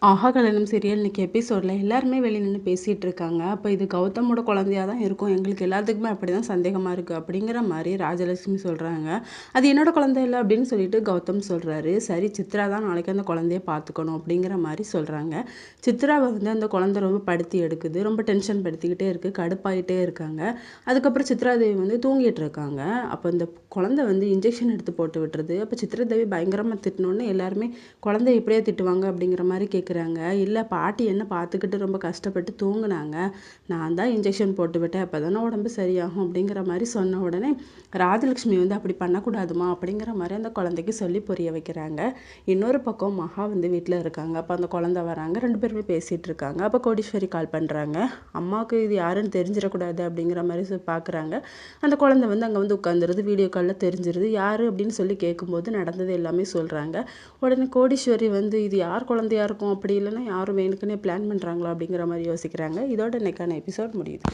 ஆஹா கல்யாணம் சீரியல் இன்னைக்கு எபிசோடில் எல்லாருமே வெளியே நின்று பேசிகிட்டு இருக்காங்க. அப்போ இது கௌதமோட குழந்தையாக தான் இருக்கும், எங்களுக்கு எல்லாத்துக்குமே அப்படி தான் சந்தேகமாக இருக்குது அப்படிங்கிற மாதிரி ராஜலட்சுமி சொல்கிறாங்க. அது என்னோட குழந்தை இல்லை அப்படின்னு சொல்லிட்டு கௌதம் சொல்கிறாரு. சரி, சித்ரா தான் நாளைக்கு அந்த குழந்தைய பார்த்துக்கணும் அப்படிங்கிற மாதிரி சொல்கிறாங்க. சித்ராவை வந்து அந்த குழந்தை ரொம்ப படுத்தி எடுக்குது, ரொம்ப டென்ஷன் படுத்திக்கிட்டே இருக்குது, கடுப்பாயிட்டே இருக்காங்க. அதுக்கப்புறம் சித்ராதேவி வந்து தூங்கிட்டு இருக்காங்க. அப்போ இந்த குழந்தை வந்து இன்ஜெக்ஷன் எடுத்து போட்டு விட்டுருது. அப்போ சித்ராதேவி பயங்கரமாக திட்டினோன்னு எல்லாருமே குழந்தை இப்படியே திட்டுவாங்க அப்படிங்கிற மாதிரி கேட்குறாங்க. இல்லை, பாட்டி என்ன பார்த்துக்கிட்டு ரொம்ப கஷ்டப்பட்டு தூங்குனாங்க, நான் தான் இன்ஜெக்ஷன் போட்டு விட்டேன், அப்போ தானே உடம்பு சரியாகும் அப்படிங்கிற மாதிரி சொன்ன உடனே ராஜலட்சுமி வந்து அப்படி பண்ணக்கூடாதுமா அப்படிங்கிற மாதிரி அந்த குழந்தைக்கு சொல்லி புரிய வைக்கிறாங்க. இன்னொரு பக்கம் மகா வந்து வீட்டில் இருக்காங்க. அப்போ அந்த குழந்தை வராங்க, 2 பேருமே பேசிகிட்டு இருக்காங்க. அப்போ கோடீஸ்வரி கால் பண்ணுறாங்க. அம்மாவுக்கு இது யாருன்னு தெரிஞ்சிடக்கூடாது அப்படிங்கிற மாதிரி பார்க்குறாங்க. அந்த குழந்தை வந்து அங்கே வந்து உட்காந்துருது, வீடியோ காலில் தெரிஞ்சிருது. யார் அப்படின்னு சொல்லி கேட்கும்போது நடந்தது எல்லாமே சொல்கிறாங்க. உடனே கோடீஸ்வரி வந்து இது யார் குழந்தையா இருக்கும், அப்படி இல்லைன்னா யாரும் வேணுக்குன்னே பிளான் பண்ணுறாங்களா அப்படிங்கிற மாதிரி யோசிக்கிறாங்க. இதோட இன்னைக்கான எபிசோட் முடியுது.